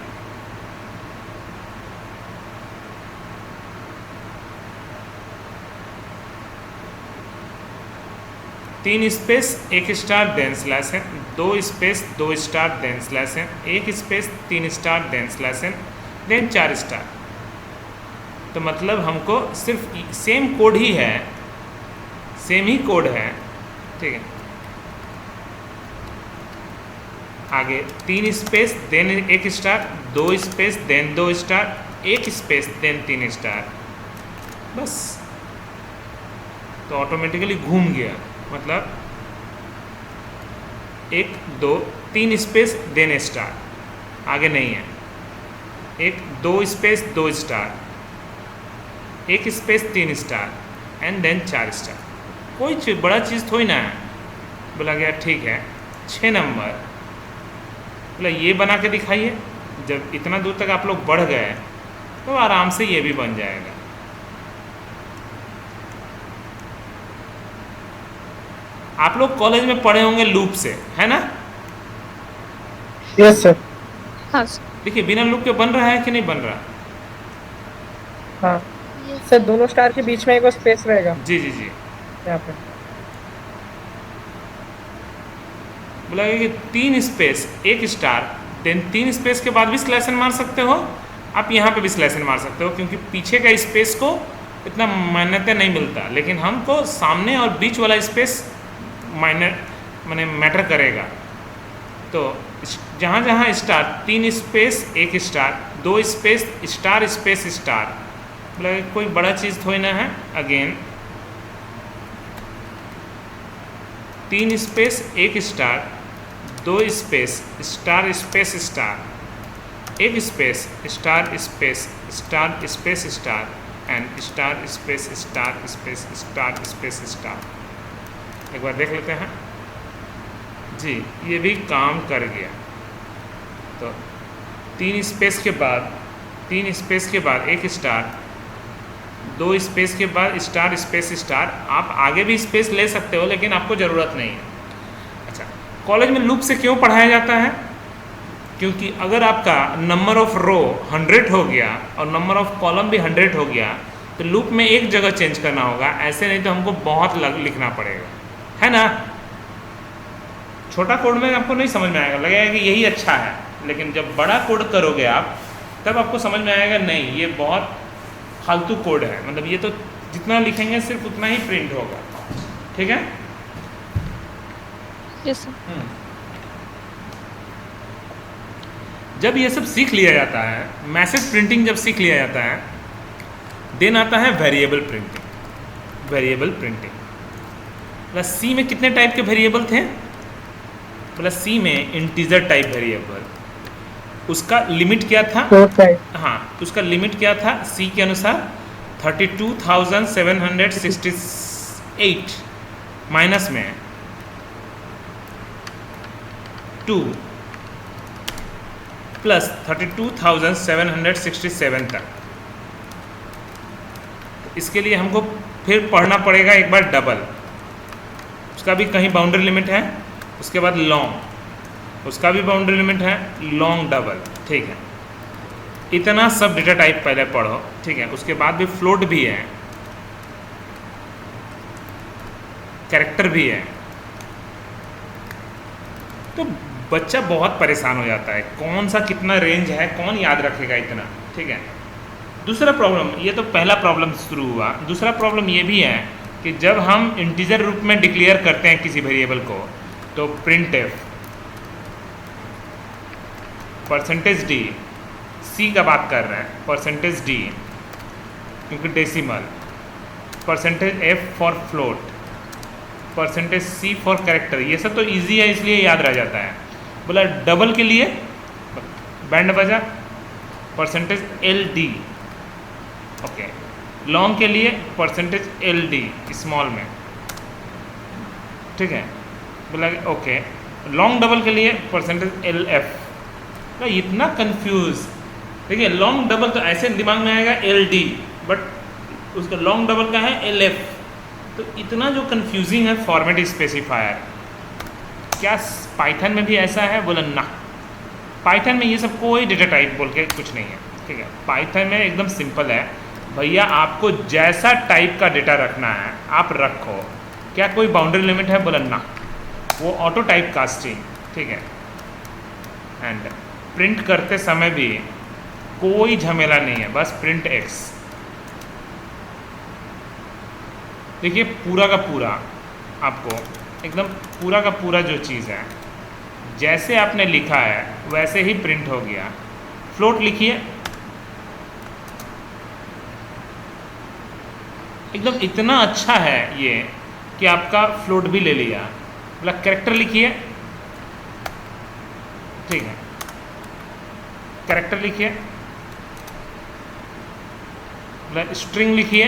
[SPEAKER 1] तीन space 1 star then slash n, 2 space 2 star then slash n, 1 space 3 star then slash n, then 4 star. तो मतलब हमको सिर्फ सेम कोड ही है, सेम ही कोड है। ठीक है, आगे 3 space then 1 star, 2 space then 2 star, 1 space then 3 star, बस। तो ऑटोमेटिकली घूम गया, मतलब 1 2 3 स्पेस देन स्टार, आगे नहीं है। 1 2 space 2 star, 1 space 3 star and then 4 star. कोई बड़ा चीज़ थोड़ी ना है। बोला गया ठीक है। 6 नंबर, बोला ये बना के दिखाइए। जब इतना दूर तक आप लोग बढ़ गए तो आराम से ये भी बन जाएगा। आप लोग कॉलेज में पढ़े होंगे लूप से, है ना?
[SPEAKER 2] Yes sir.
[SPEAKER 3] हाँ
[SPEAKER 1] देखिए बिना लूप के बन रहा है कि नहीं बन रहा?
[SPEAKER 2] हाँ सर, दोनों स्टार के बीच में एक स्पेस रहेगा
[SPEAKER 1] जी जी जी।
[SPEAKER 2] यहाँ पे।
[SPEAKER 1] बोला कि 3 स्पेस 1 स्टार, देन 3 स्पेस के बाद भी स्लैश एन मार सकते हो। आप यहाँ पे भी स्लैश एन मार सकते हो, क्योंकि पीछे का स्पेस को इतना मान्यता नहीं मिलता, लेकिन हमको सामने और बीच वाला स्पेस माने मैटर करेगा। तो जहाँ जहाँ star 3 space 1 star, 2 space star space star, मतलब कोई बड़ा चीज़ थोड़ी ना है। Again 3 space 1 star, 2 space star space star, 1 space star space star space star and star space star space star space star. एक बार देख लेते हैं जी, ये भी काम कर गया। तो 3 स्पेस के बाद 1 स्टार, 2 स्पेस के बाद स्टार स्पेस स्टार। आप आगे भी स्पेस ले सकते हो, लेकिन आपको ज़रूरत नहीं है। अच्छा, कॉलेज में लूप से क्यों पढ़ाया जाता है? क्योंकि अगर आपका नंबर ऑफ रो 100 हो गया और नंबर ऑफ कॉलम भी 100 हो गया, तो लूप में एक जगह चेंज करना होगा, ऐसे नहीं तो हमको बहुत लिखना पड़ेगा, है ना? छोटा कोड में आपको नहीं समझ में आएगा, लगेगा कि यही अच्छा है, लेकिन जब बड़ा कोड करोगे आप, तब आपको समझ में आएगा नहीं ये बहुत फालतू कोड है। मतलब ये तो जितना लिखेंगे सिर्फ उतना ही प्रिंट होगा। ठीक है?
[SPEAKER 3] Yes sir.
[SPEAKER 1] जब ये सब सीख लिया जाता है, मैसेज प्रिंटिंग जब सीख लिया जाता है, देन आता है variable printing. Variable printing plus C में कितने टाइप के वेरिएबल थे? प्लस सी में इंटीजर टाइप वेरिएबल, उसका लिमिट क्या था?
[SPEAKER 2] 4 टाइप।
[SPEAKER 1] हाँ, उसका लिमिट क्या था सी के अनुसार? 32,768 माइनस में 2 प्लस 32,767 तक। इसके लिए हमको फिर पढ़ना पड़ेगा एक बार डबल, उसका भी कहीं बाउंड्री लिमिट है। उसके बाद लॉन्ग, उसका भी बाउंड्री लिमिट है, लॉन्ग डबल, ठीक है। इतना सब डेटा टाइप पहले पढ़ो, ठीक है। उसके बाद भी फ्लोट भी है, कैरेक्टर भी है। तो बच्चा बहुत परेशान हो जाता है, कौन सा कितना रेंज है, कौन याद रखेगा इतना, ठीक है। दूसरा प्रॉब्लम, ये तो पहला प्रॉब्लम शुरू हुआ। दूसरा प्रॉब्लम ये भी है कि जब हम इंटीजर रूप में डिक्लेयर करते हैं किसी वेरिएबल को, तो print f percentage d, C का बात कर रहे हैं, परसेंटेज डी क्योंकि decimal, percentage f for float, percentage c for character, ये सब तो इजी है इसलिए याद रह जाता है। बोला डबल के लिए बैंड बजा percentage L D, okay. Long के लिए परसेंटेज एल डी स्मॉल में, ठीक है। बोला ओके, लॉन्ग डबल के लिए परसेंटेज एल एफ। तो इतना कंफ्यूज, देखिए लॉन्ग डबल तो ऐसे दिमाग में आएगा एल डी, बट उसका लॉन्ग डबल का है एल एफ। तो इतना जो कंफ्यूजिंग है फॉर्मेट स्पेसिफायर। क्या पाइथन में भी ऐसा है? बोला ना, पाइथन में ये सब कोई डेटा टाइप बोल के कुछ नहीं है, ठीक है। पाइथन में एकदम सिंपल है भैया, आपको जैसा टाइप का डेटा रखना है आप रखो। क्या कोई बाउंड्री लिमिट है? बोला ना, वो ऑटो टाइप कास्टिंग, ठीक है। एंड प्रिंट करते समय भी कोई झमेला नहीं है, बस प्रिंट एक्स। देखिए पूरा का पूरा आपको एकदम पूरा का पूरा जो चीज़ है जैसे आपने लिखा है वैसे ही प्रिंट हो गया। फ्लोट लिखिए, एकदम इतना अच्छा है ये कि आपका फ्लोट भी ले लिया। मतलब कैरेक्टर लिखिए, ठीक है, कैरेक्टर लिखिए, मतलब स्ट्रिंग लिखिए,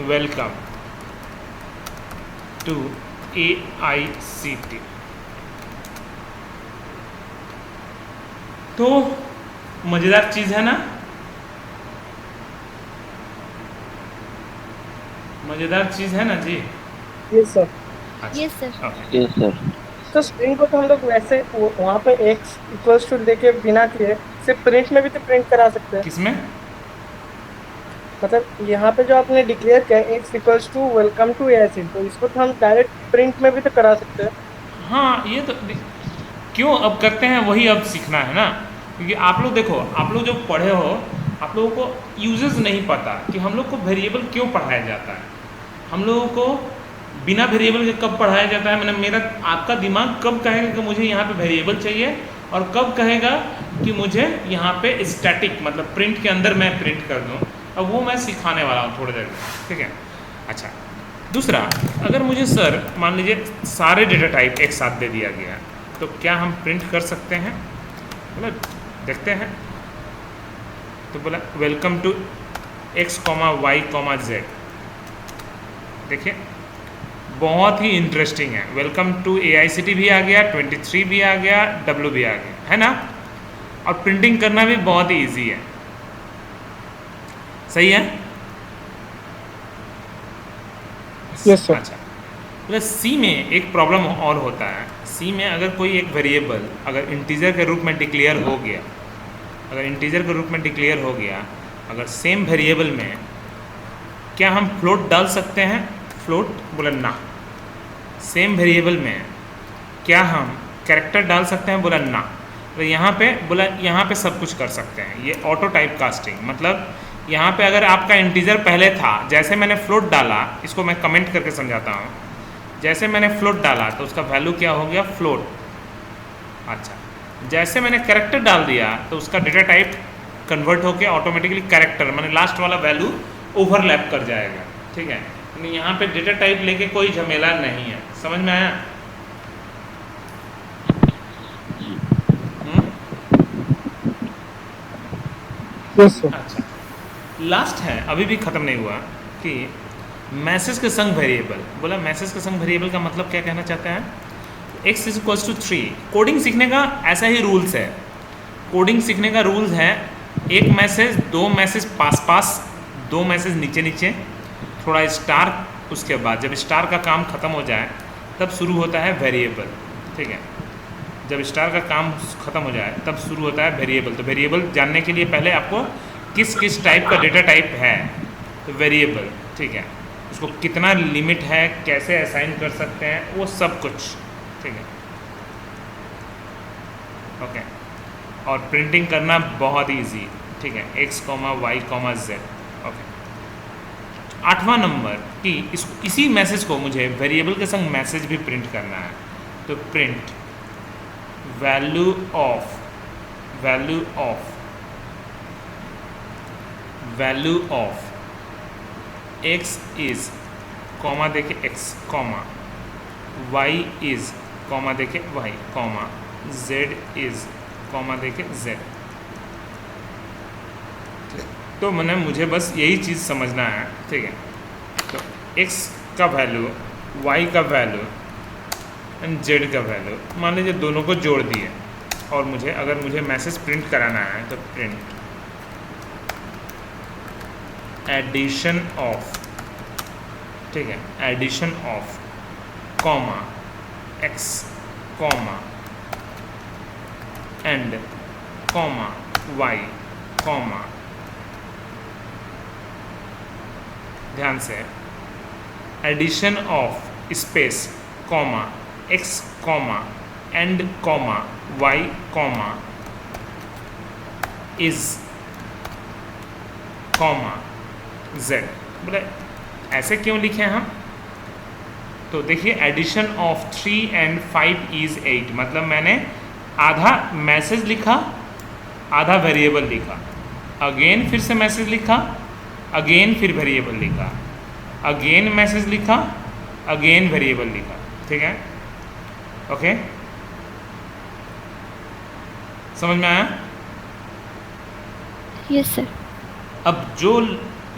[SPEAKER 1] वेलकम टू AICT। तो मज़ेदार चीज़ है ना, मज़ेदार चीज़ है ना जी।
[SPEAKER 2] Yes sir.
[SPEAKER 3] Yes sir.
[SPEAKER 1] Okay,
[SPEAKER 4] yes sir.
[SPEAKER 2] तो स्ट्रिंग को तो हम लोग वैसे वहाँ पे x इक्वल्स टू लेके बिना किए सिर्फ प्रिंट में भी तो प्रिंट करा सकते हैं।
[SPEAKER 1] किसमें?
[SPEAKER 2] मतलब यहाँ पे जो आपने डिक्लेयर किया x equals to welcome to AICT, तो इसको तो हम डायरेक्ट प्रिंट में भी तो करा सकते हैं।
[SPEAKER 1] हाँ, ये तो क्यों अब करते हैं, वही अब सीखना है ना। क्योंकि आप लोग देखो, आप लोग जो पढ़े हो, आप लोगों को यूजेस नहीं पता कि हम लोग को वेरिएबल क्यों पढ़ाया जाता है। हम लोगों को बिना वेरिएबल के कब पढ़ाया जाता है, मैंने मेरा आपका दिमाग कब कहेगा कि मुझे यहाँ पे वेरिएबल चाहिए और कब कहेगा कि मुझे यहाँ पे स्टैटिक मतलब प्रिंट के अंदर मैं प्रिंट कर दूँ। अब वो मैं सिखाने वाला हूँ थोड़ी देर में, ठीक है। अच्छा, दूसरा, अगर मुझे सर मान लीजिए सारे डेटा टाइप एक साथ दे दिया गया तो क्या हम प्रिंट कर सकते हैं? मतलब देखते हैं। तो बोला welcome to X, Y, Z। देखिए बहुत ही इंटरेस्टिंग है। वेलकम टू AICT भी आ गया, 23 भी आ गया, W भी आ गया, है ना। और प्रिंटिंग करना भी बहुत ही ईजी है, सही है।
[SPEAKER 2] Yes sir.
[SPEAKER 1] अच्छा, प्लस सी में एक प्रॉब्लम और होता है। सी में अगर कोई एक वेरिएबल अगर इंटीजर के रूप में डिक्लेयर हो गया, अगर इंटीजर के रूप में डिक्लेयर हो गया, अगर सेम वेरिएबल में क्या हम फ्लोट डाल सकते हैं? फ्लोट? बोला ना। सेम वेरिएबल में क्या हम कैरेक्टर डाल सकते हैं? बोला ना। तो यहाँ पे बोला यहाँ पे सब कुछ कर सकते हैं। ये ऑटो टाइप कास्टिंग, मतलब यहाँ पे अगर आपका इंटीजर पहले था, जैसे मैंने फ्लोट डाला, इसको मैं कमेंट करके समझाता हूँ। जैसे मैंने फ्लोट डाला तो उसका वैल्यू क्या हो गया? फ्लोट। अच्छा, जैसे मैंने कैरेक्टर डाल दिया तो उसका डेटा टाइप कन्वर्ट होकर ऑटोमेटिकली कैरेक्टर मैंने लास्ट वाला वैल्यू ओवरलैप कर जाएगा, ठीक है। यहाँ पे डेटा टाइप लेके कोई झमेला नहीं है, समझ में आया?
[SPEAKER 2] Yes sir.
[SPEAKER 1] अच्छा, लास्ट है, अभी भी ख़त्म नहीं हुआ, कि मैसेज के संग वेरिएबल। बोला मैसेज के संग वेरिएबल का मतलब क्या कहना चाहते हैं? x equals to 3। कोडिंग सीखने का ऐसा ही रूल्स है। कोडिंग सीखने का रूल्स है, एक मैसेज, दो मैसेज पास पास, दो मैसेज नीचे नीचे, थोड़ा स्टार उसके बाद जब स्टार का काम ख़त्म हो जाए तब शुरू होता है वेरिएबल, ठीक है। जब स्टार का काम ख़त्म हो जाए तब शुरू होता है वेरिएबल। तो वेरिएबल जानने के लिए पहले आपको किस किस टाइप का डेटा टाइप है, तो वेरिएबल, ठीक है, उसको कितना लिमिट है, कैसे असाइन कर सकते हैं, वो सब कुछ, ठीक है, ओके। और प्रिंटिंग करना बहुत ईजी, ठीक है, x, y, z, ओके। 8वां नंबर कि इसी मैसेज को मुझे वेरिएबल के संग मैसेज भी प्रिंट करना है, तो print value of x is comma देके x, comma y is comma देके y, comma z is comma देके z। तो मुझे बस यही चीज़ समझना है, ठीक है। तो x का वैल्यू, y का वैल्यू एंड z का वैल्यू, मान लीजिए दोनों को जोड़ दिए, और अगर मुझे मैसेज प्रिंट कराना है तो प्रिंट एडिशन ऑफ, ठीक है, addition of comma x, comma and comma y, comma, ध्यान से, addition of space comma x, comma and comma y, comma is comma z। बोले ऐसे क्यों लिखे हम? तो देखिए, एडिशन ऑफ 3 and 5 इज 8, मतलब मैंने आधा मैसेज लिखा, आधा वेरिएबल लिखा, अगेन फिर से मैसेज लिखा, अगेन फिर वेरिएबल लिखा, अगेन मैसेज लिखा, अगेन वेरिएबल लिखा, ठीक है, ओके। समझ में आया?
[SPEAKER 3] Yes sir.
[SPEAKER 1] अब जो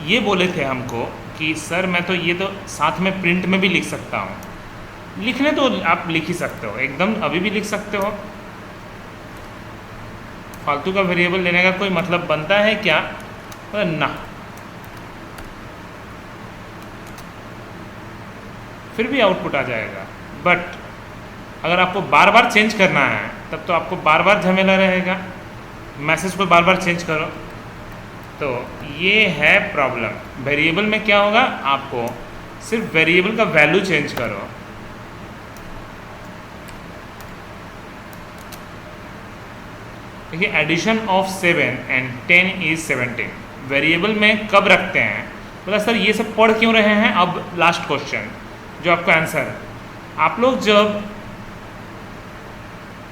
[SPEAKER 1] ये बोले थे हमको कि सर मैं तो ये तो साथ में प्रिंट में भी लिख सकता हूँ, लिखने तो आप लिख ही सकते हो, एकदम अभी भी लिख सकते हो। फालतू का वेरिएबल लेने का कोई मतलब बनता है क्या? ना, फिर भी आउटपुट आ जाएगा। बट अगर आपको बार बार चेंज करना है तब तो आपको बार बार झमेला रहेगा, मैसेज को बार बार चेंज करो, तो ये है प्रॉब्लम। वेरिएबल में क्या होगा, आपको सिर्फ वेरिएबल का वैल्यू चेंज करो। देखिए, addition of 7 and 10 is 17, variable में कब रखते हैं? बोला सर ये सब पढ़ क्यों रहे हैं? अब लास्ट क्वेश्चन जो आपका आंसर है, आप लोग जब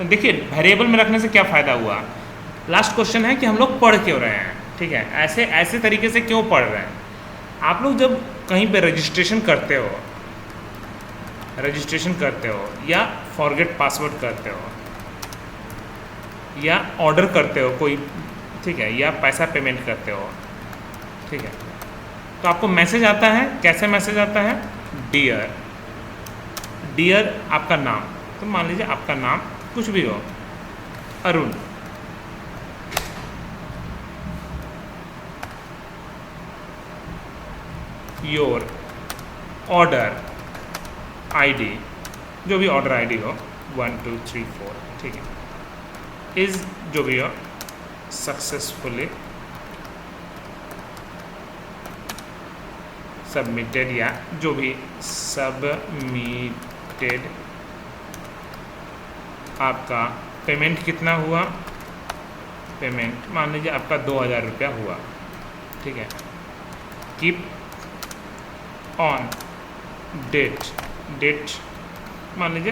[SPEAKER 1] देखिए वेरिएबल में रखने से क्या फ़ायदा हुआ, लास्ट क्वेश्चन है कि हम लोग पढ़ क्यों रहे हैं, ठीक है, ऐसे तरीके से क्यों पढ़ रहे हैं। आप लोग जब कहीं पे रजिस्ट्रेशन करते हो या फॉरगेट पासवर्ड करते हो या ऑर्डर करते हो कोई, ठीक है, या पैसा पेमेंट करते हो, ठीक है, तो आपको मैसेज आता है। कैसे मैसेज आता है? डियर आपका नाम, तो मान लीजिए आपका नाम कुछ भी हो, अरुण, योर ऑर्डर आईडी, जो भी ऑर्डर आईडी हो 1 2 3 4, ठीक है, इज जो भी हो सक्सेसफुली सबमिटेड, या जो भी सबमिटेड, आपका पेमेंट कितना हुआ, पेमेंट मान लीजिए आपका 2000 रुपया हुआ, ठीक है, कीप ऑन डेट मान लीजिए,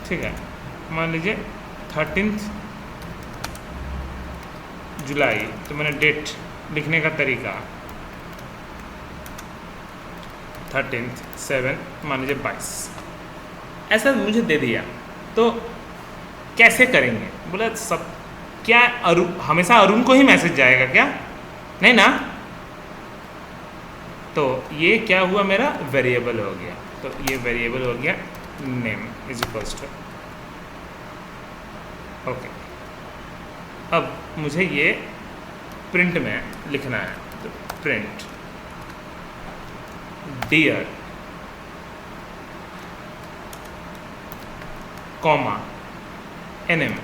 [SPEAKER 1] ठीक है, मान लीजिए 13 जुलाई, तो मैंने डेट लिखने का तरीका 13/7 मान लीजिए 22, ऐसा मुझे दे दिया। तो कैसे करेंगे? बोला सब क्या हमेशा अरुण को ही मैसेज जाएगा क्या? नहीं ना। तो ये क्या हुआ, मेरा वेरिएबल हो गया। तो ये वेरिएबल हो गया name is equals to, okay. अब मुझे ये प्रिंट में लिखना है, तो प्रिंट डियर कॉमा एनएम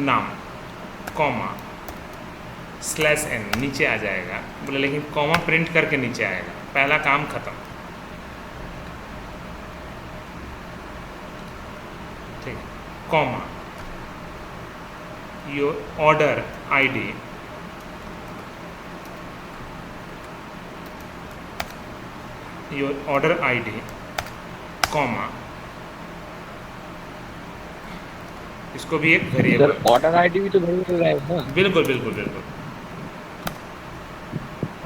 [SPEAKER 1] नाम कॉमा स्लैश एन नीचे आ जाएगा। बोले लेकिन कॉमा प्रिंट करके नीचे आएगा, पहला काम खत्म। ठीक है, comma your order ID your order ID comma, इसको भी एक वेरिएबल।
[SPEAKER 4] सर ऑर्डर आईडी भी तो वेरिएबल है ना?
[SPEAKER 1] बिल्कुल बिल्कुल बिल्कुल,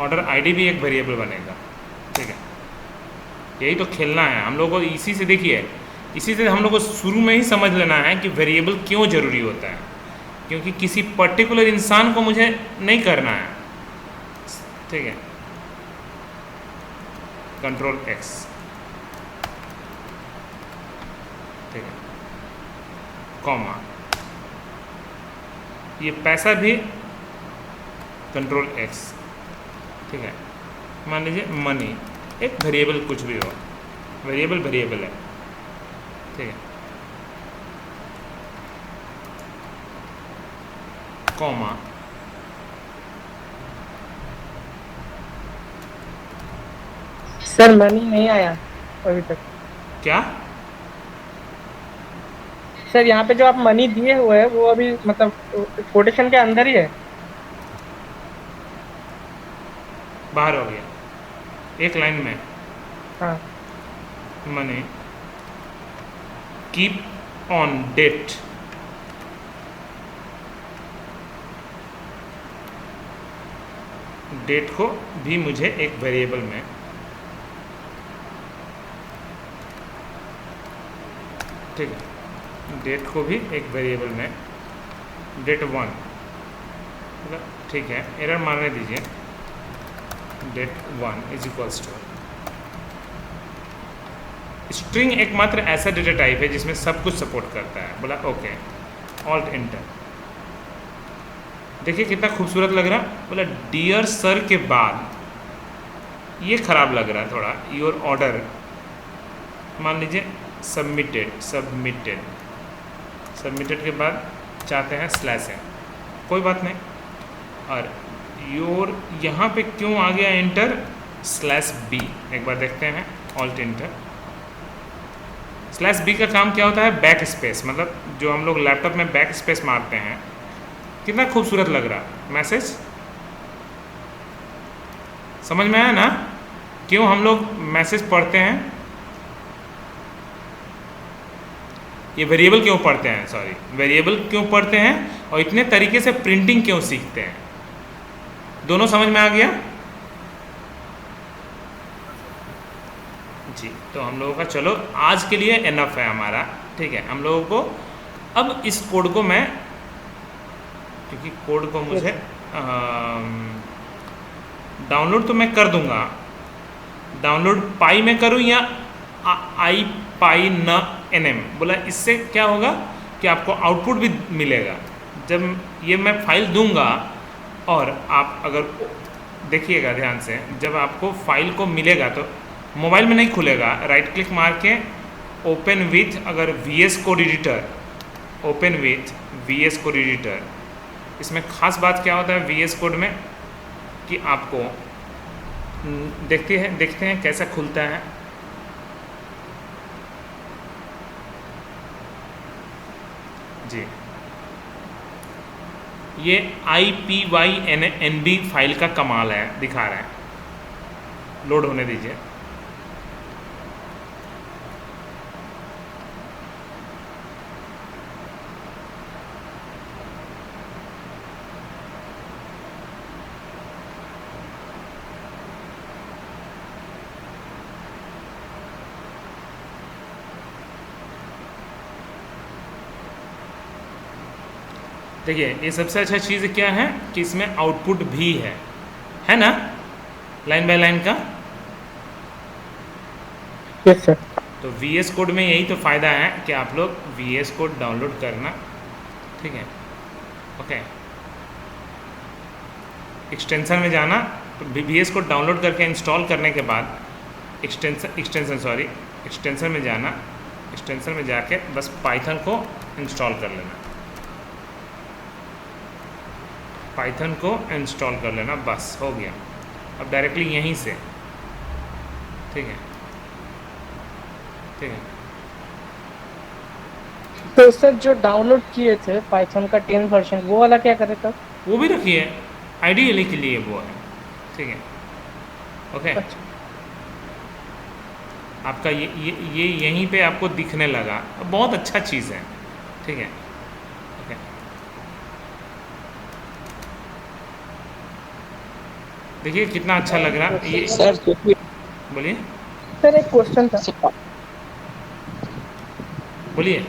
[SPEAKER 1] ऑर्डर आईडी भी एक वेरिएबल बनेगा। ठीक है, यही तो खेलना है हम लोग को। इसी से देखिए, इसी से हम लोग को शुरू में ही समझ लेना है कि वेरिएबल क्यों ज़रूरी होता है, क्योंकि किसी पर्टिकुलर इंसान को मुझे नहीं करना है। ठीक है, कंट्रोल एक्स। ठीक है, कॉमा ये पैसा भी कंट्रोल एक्स। ठीक है, मान लीजिए मनी, एक वेरिएबल कुछ भी हो, वेरिएबल वेरिएबल है। ठीक है, कॉमा
[SPEAKER 2] सर मनी नहीं आया अभी तक।
[SPEAKER 1] क्या?
[SPEAKER 2] सर यहाँ पे जो आप मनी दिए हुए हैं वो अभी मतलब कोटेशन के अंदर ही है।
[SPEAKER 1] बाहर हो गया एक लाइन में।
[SPEAKER 2] हाँ
[SPEAKER 1] money keep on date, date को भी मुझे एक वेरिएबल में, ठीक है, डेट को भी एक वेरिएबल में, डेट 1, ठीक है, एरर मारने दीजिए, date 1 is equals to string. एकमात्र ऐसा डेटा टाइप है जिसमें सब कुछ सपोर्ट करता है। बोला ओके, ऑल्ट इंटर। देखिए कितना खूबसूरत लग रहा। बोला डियर सर के बाद ये खराब लग रहा है थोड़ा, योर ऑर्डर मान लीजिए सबमिटेड, सबमिटेड, सबमिटेड के बाद चाहते हैं स्लैश है, कोई बात नहीं। और योर यहाँ पे क्यों आ गया एंटर, स्लैश बी, एक बार देखते हैं, ऑल्ट इंटर। स्लैश बी का काम क्या होता है, बैक स्पेस, मतलब जो हम लोग लैपटॉप में बैक स्पेस मारते हैं। कितना खूबसूरत लग रहा मैसेज, समझ में आया ना क्यों हम लोग मैसेज पढ़ते हैं, ये वेरिएबल क्यों पढ़ते हैं, सॉरी वेरिएबल क्यों पढ़ते हैं, और इतने तरीके से प्रिंटिंग क्यों सीखते हैं। दोनों समझ में आ गया जी। तो हम लोगों का चलो आज के लिए एनफ है हमारा, ठीक है। हम लोगों को अब इस कोड को मैं, क्योंकि कोड को मुझे डाउनलोड तो मैं कर दूंगा, डाउनलोड पाई में करूँ या आई पाई न एनएम, बोला इससे क्या होगा कि आपको आउटपुट भी मिलेगा जब ये मैं फाइल दूंगा। और आप अगर देखिएगा ध्यान से, जब आपको फाइल को मिलेगा तो मोबाइल में नहीं खुलेगा, राइट क्लिक मार के ओपन विथ, अगर VS code editor, open with VS code editor. इसमें ख़ास बात क्या होता है VS कोड में कि आपको देखते हैं कैसा खुलता है। जी, ये IPYNB फाइल का कमाल है, दिखा रहा है, लोड होने दीजिए। देखिए ये सबसे अच्छा चीज़ क्या है कि इसमें आउटपुट भी है ना, लाइन बाय लाइन का।
[SPEAKER 2] Yes sir.
[SPEAKER 1] तो VS कोड में यही तो फ़ायदा है कि आप लोग VS कोड डाउनलोड करना, ठीक है, ओके। एक्सटेंशन में जाना, तो VS कोड डाउनलोड करके इंस्टॉल करने के बाद एक्सटेंशन में जाना, एक्सटेंशन में जाके बस पाइथन को इंस्टॉल कर लेना, पाइथन को इंस्टॉल कर लेना, बस हो गया। अब डायरेक्टली यहीं से, ठीक है, ठीक है।
[SPEAKER 2] तो सर जो डाउनलोड किए थे पाइथन का 10 वर्जन वो वाला क्या करे था?
[SPEAKER 1] वो भी रखिए, आइडियली के लिए वो है, ठीक है, ओके।
[SPEAKER 2] अच्छा।
[SPEAKER 1] आपका ये यहीं पे आपको दिखने लगा, बहुत अच्छा चीज़ है, ठीक है, ओके। देखिए कितना अच्छा लग रहा ये,
[SPEAKER 4] सर तो फिर
[SPEAKER 1] बोलिए
[SPEAKER 2] सर एक क्वेश्चन था।
[SPEAKER 1] बोलिए।